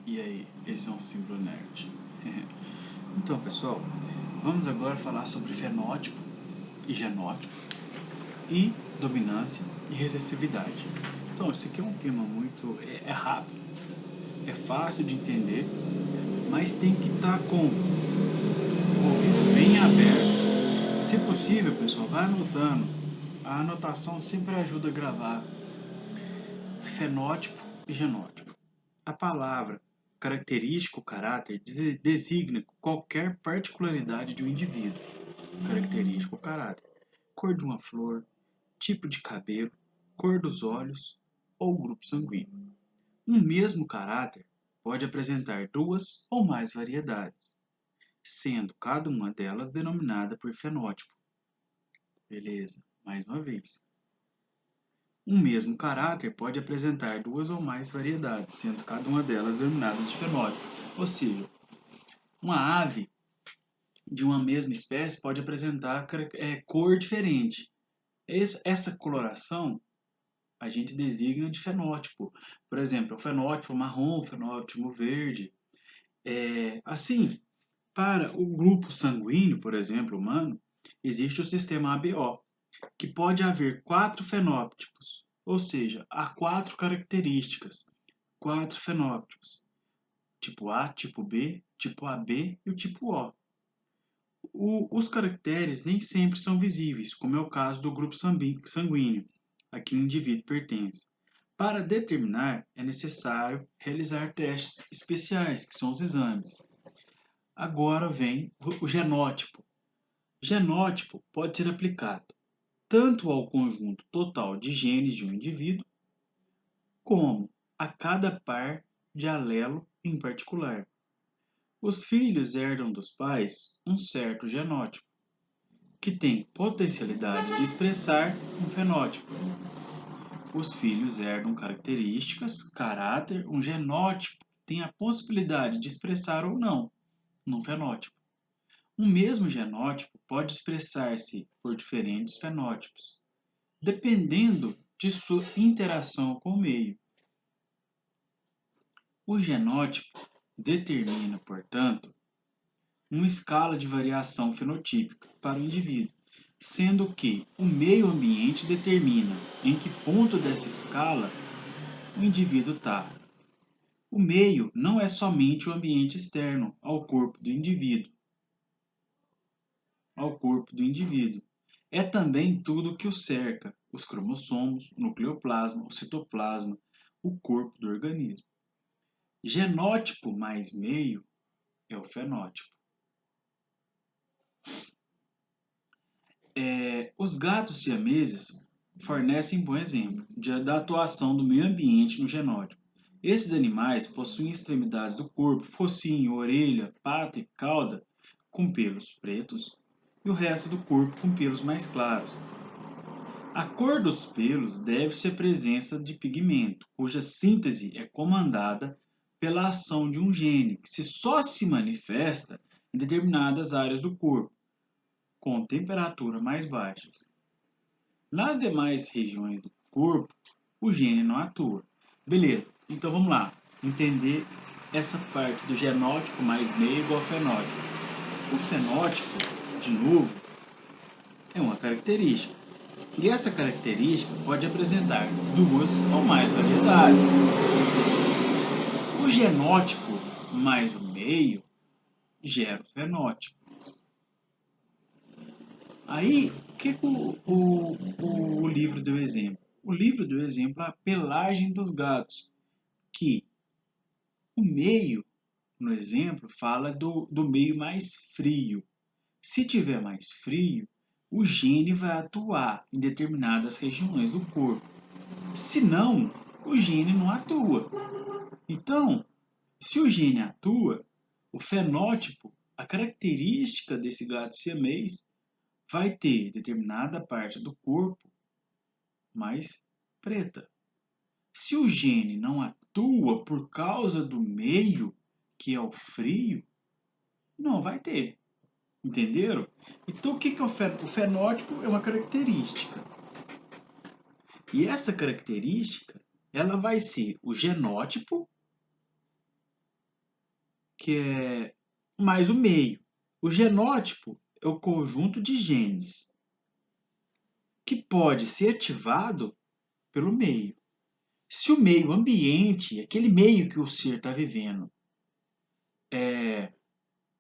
E aí, esse é um símbolo nerd. Então, pessoal, vamos agora falar sobre fenótipo e genótipo e dominância e recessividade. Então, isso aqui é um tema muito rápido, é fácil de entender, mas tem que estar com o ouvido bem aberto. Se possível, pessoal, vai anotando. A anotação sempre ajuda a gravar fenótipo e genótipo. A palavra característico, caráter, designa qualquer particularidade de um indivíduo. Característico, caráter. Cor de uma flor, tipo de cabelo, cor dos olhos ou grupo sanguíneo. Um mesmo caráter pode apresentar duas ou mais variedades, sendo cada uma delas denominada por fenótipo. Beleza, mais uma vez. Um mesmo caráter pode apresentar duas ou mais variedades, sendo cada uma delas denominadas de fenótipo. Ou seja, uma ave de uma mesma espécie pode apresentar cor diferente. Essa coloração a gente designa de fenótipo. Por exemplo, o fenótipo marrom, o fenótipo verde. Assim, para o grupo sanguíneo, por exemplo, humano, existe o sistema ABO, que pode haver quatro fenótipos, ou seja, há quatro características, quatro fenótipos, tipo A, tipo B, tipo AB e o tipo O. Os caracteres nem sempre são visíveis, como é o caso do grupo sanguíneo, a que o indivíduo pertence. Para determinar, é necessário realizar testes especiais, que são os exames. Agora vem o genótipo. Genótipo pode ser aplicado tanto ao conjunto total de genes de um indivíduo, como a cada par de alelo em particular. Os filhos herdam dos pais um certo genótipo, que tem potencialidade de expressar um fenótipo. Os filhos herdam características, caráter, um genótipo que tem a possibilidade de expressar ou não num fenótipo. Um mesmo genótipo pode expressar-se por diferentes fenótipos, dependendo de sua interação com o meio. O genótipo determina, portanto, uma escala de variação fenotípica para o indivíduo, sendo que o meio ambiente determina em que ponto dessa escala o indivíduo está. O meio não é somente o ambiente externo ao corpo do indivíduo. É também tudo que o cerca: os cromossomos, o nucleoplasma, o citoplasma, o corpo do organismo. Genótipo mais meio é o fenótipo. Os gatos siameses fornecem bom exemplo da atuação do meio ambiente no genótipo. Esses animais possuem extremidades do corpo, focinho, orelha, pata e cauda com pelos pretos e o resto do corpo com pelos mais claros. A cor dos pelos deve-se à presença de pigmento, cuja síntese é comandada pela ação de um gene que só se manifesta em determinadas áreas do corpo, com temperatura mais baixas. Nas demais regiões do corpo, o gene não atua. Beleza, então vamos lá, entender essa parte do genótipo mais meio igual ao fenótipo. O fenótipo, de novo, é uma característica. E essa característica pode apresentar duas ou mais variedades. O genótipo mais o meio gera o fenótipo. Aí, o que o livro deu exemplo? O livro deu exemplo a pelagem dos gatos, que o meio, no exemplo, fala do meio mais frio. Se tiver mais frio, o gene vai atuar em determinadas regiões do corpo. Se não, o gene não atua. Então, se o gene atua, o fenótipo, a característica desse gato siamês, vai ter determinada parte do corpo mais preta. Se o gene não atua por causa do meio, que é o frio, não vai ter. Entenderam? Então, o que é o fenótipo? O fenótipo é uma característica. E essa característica, ela vai ser o genótipo que é mais o meio. O genótipo é o conjunto de genes que pode ser ativado pelo meio. Se o meio ambiente, aquele meio que o ser está vivendo,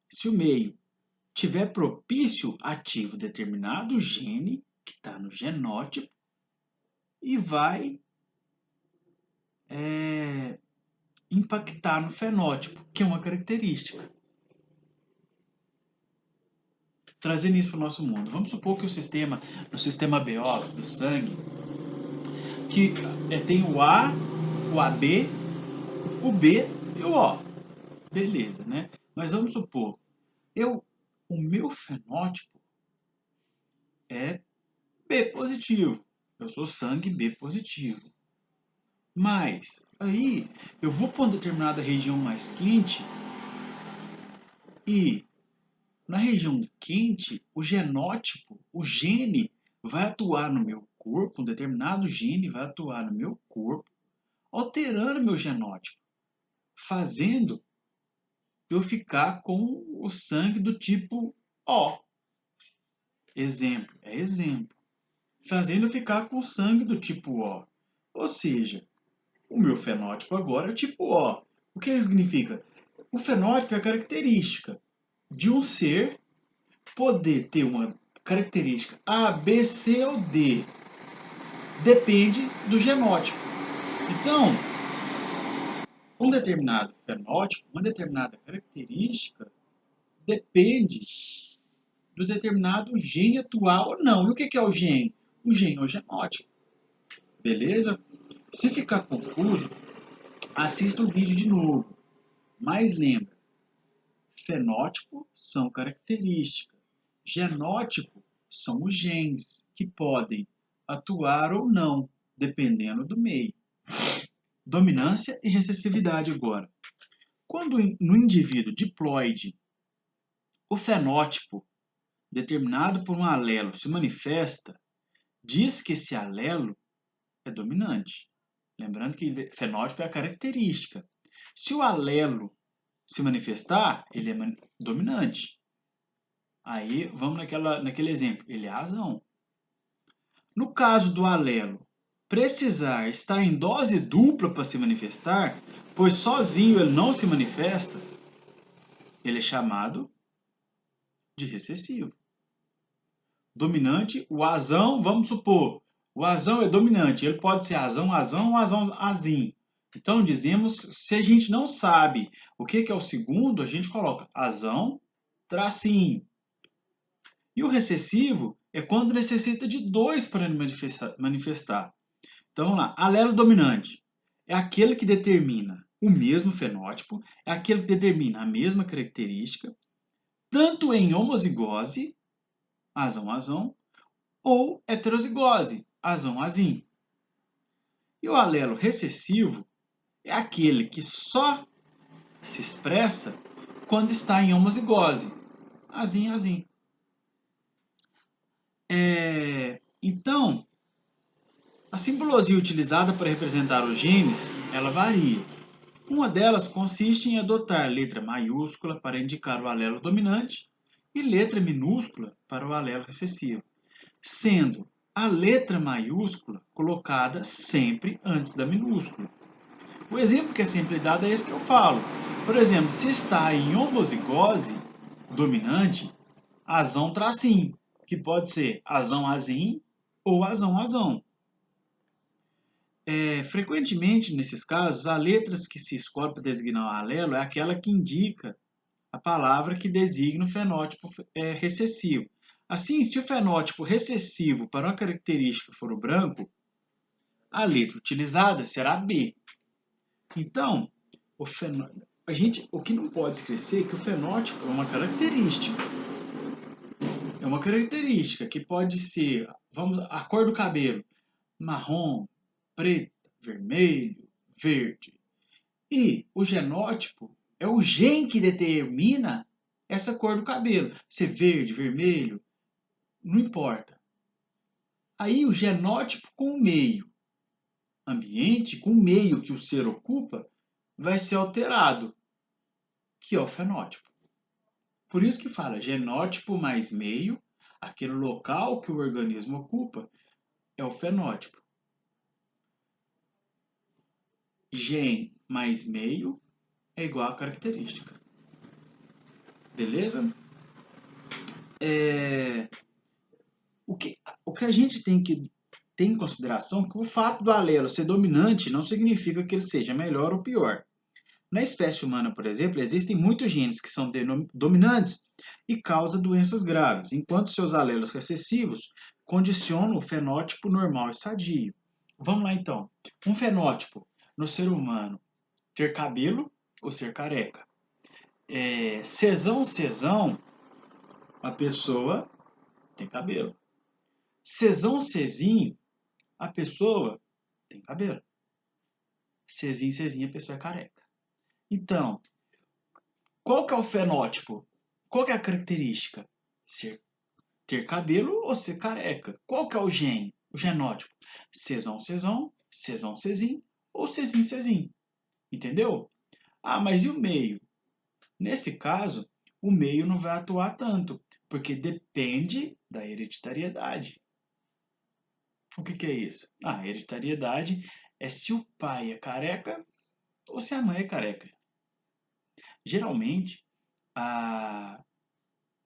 se o meio tiver propício, ativa determinado gene que está no genótipo e vai impactar no fenótipo, que é uma característica. Trazendo isso para o nosso mundo. Vamos supor que no sistema BO do sangue, que tem o A, o AB, o B e o O. Beleza, né? Mas vamos supor, o meu fenótipo é B positivo. Eu sou sangue B positivo. Mas aí eu vou para uma determinada região mais quente e na região quente o genótipo, o gene vai atuar no meu corpo, um determinado gene vai atuar no meu corpo, alterando meu genótipo, fazendo eu ficar com o sangue do tipo O. Exemplo, é exemplo. Fazendo eu ficar com o sangue do tipo O. Ou seja, o meu fenótipo agora é o tipo O. O que isso significa? O fenótipo é a característica de um ser poder ter uma característica A, B, C ou D. Depende do genótipo. Então, um determinado fenótipo, uma determinada característica, depende do determinado gene atual ou não. E o que é o gene? O gene é o genótipo. Beleza? Se ficar confuso, assista o vídeo de novo. Mas lembra, fenótipo são características. Genótipo são os genes que podem atuar ou não, dependendo do meio. Dominância e recessividade agora. Quando no indivíduo diploide o fenótipo determinado por um alelo se manifesta, diz que esse alelo é dominante. Lembrando que fenótipo é a característica. Se o alelo se manifestar, ele é dominante. Aí vamos naquele exemplo, ele é razão. No caso do alelo precisar estar em dose dupla para se manifestar, pois sozinho ele não se manifesta, ele é chamado de recessivo. Dominante, o azão, vamos supor, o azão é dominante, ele pode ser azão, azão ou azão, azim. Então dizemos, se a gente não sabe o que é o segundo, a gente coloca azão, tracinho. E o recessivo é quando necessita de dois para manifestar. Então vamos lá, alelo dominante é aquele que determina o mesmo fenótipo, é aquele que determina a mesma característica, tanto em homozigose, azão, azão, ou heterozigose, azão, azim. E o alelo recessivo é aquele que só se expressa quando está em homozigose, azim, azim. Então, a simbologia utilizada para representar os genes, ela varia. Uma delas consiste em adotar letra maiúscula para indicar o alelo dominante e letra minúscula para o alelo recessivo, sendo a letra maiúscula colocada sempre antes da minúscula. O exemplo que é sempre dado é esse que eu falo. Por exemplo, se está em homozigose dominante, azão tracinho, que pode ser azão azim ou azão azão. Frequentemente, nesses casos, a letra que se escolhe para designar o alelo é aquela que indica a palavra que designa o fenótipo recessivo. Assim, se o fenótipo recessivo para uma característica for o branco, a letra utilizada será B. Então, o que não pode esquecer é que o fenótipo é uma característica. É uma característica que pode ser, a cor do cabelo, marrom, preto, vermelho, verde. E o genótipo é o gene que determina essa cor do cabelo. Ser verde, vermelho, não importa. Aí o genótipo com o meio ambiente, com o meio que o ser ocupa, vai ser alterado. que é o fenótipo. Por isso que fala genótipo mais meio, aquele local que o organismo ocupa, é o fenótipo. Gen mais meio é igual a característica. Beleza? O que a gente tem que ter em consideração é que o fato do alelo ser dominante não significa que ele seja melhor ou pior. Na espécie humana, por exemplo, existem muitos genes que são dominantes e causam doenças graves, enquanto seus alelos recessivos condicionam o fenótipo normal e sadio. Vamos lá então. Um fenótipo no ser humano: ter cabelo ou ser careca. Cesão, a pessoa tem cabelo. Cezim, a pessoa tem cabelo. Cezinha, a pessoa é careca. Então, qual que é o fenótipo? Qual que é a característica? Ter cabelo ou ser careca? Qual que é o gene? O genótipo? Cezão, Cezim ou Cezim. Entendeu? Ah, mas e o meio? Nesse caso, o meio não vai atuar tanto, porque depende da hereditariedade. O que é isso? A hereditariedade é se o pai é careca ou se a mãe é careca. Geralmente,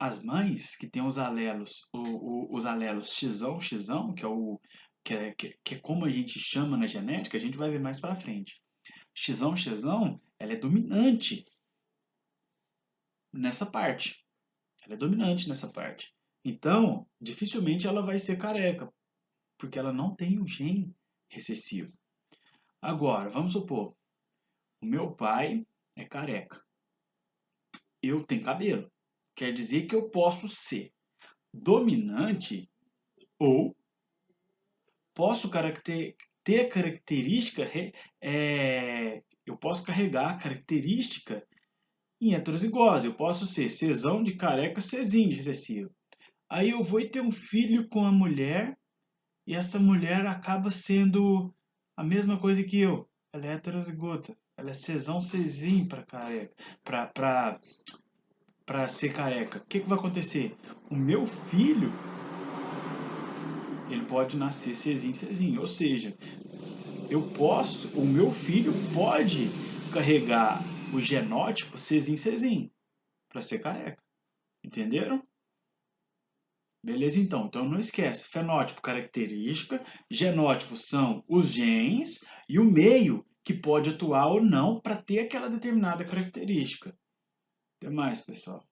as mães que têm os alelos, os alelos xão, que é como a gente chama na genética, a gente vai ver mais para frente. Xão, ela é dominante nessa parte. Ela é dominante nessa parte. Então, dificilmente ela vai ser careca, porque ela não tem o gene recessivo. Agora, vamos supor, o meu pai é careca. Eu tenho cabelo. Quer dizer que eu posso ser dominante ou posso ter a característica, eu posso carregar a característica em heterozigose. Eu posso ser cesão de careca, cezinho de recessivo. Aí eu vou ter um filho com a mulher e essa mulher acaba sendo a mesma coisa que eu. Ela é heterozigota. Ela é cesão, cezinho para careca, para ser careca. O que vai acontecer? O meu filho, ele pode nascer cezinho. Ou seja, o meu filho pode carregar o genótipo cezinho para ser careca. Entenderam? Beleza, então. Então não esquece. Fenótipo, característica. Genótipo são os genes. E o meio que pode atuar ou não para ter aquela determinada característica. Até mais, pessoal.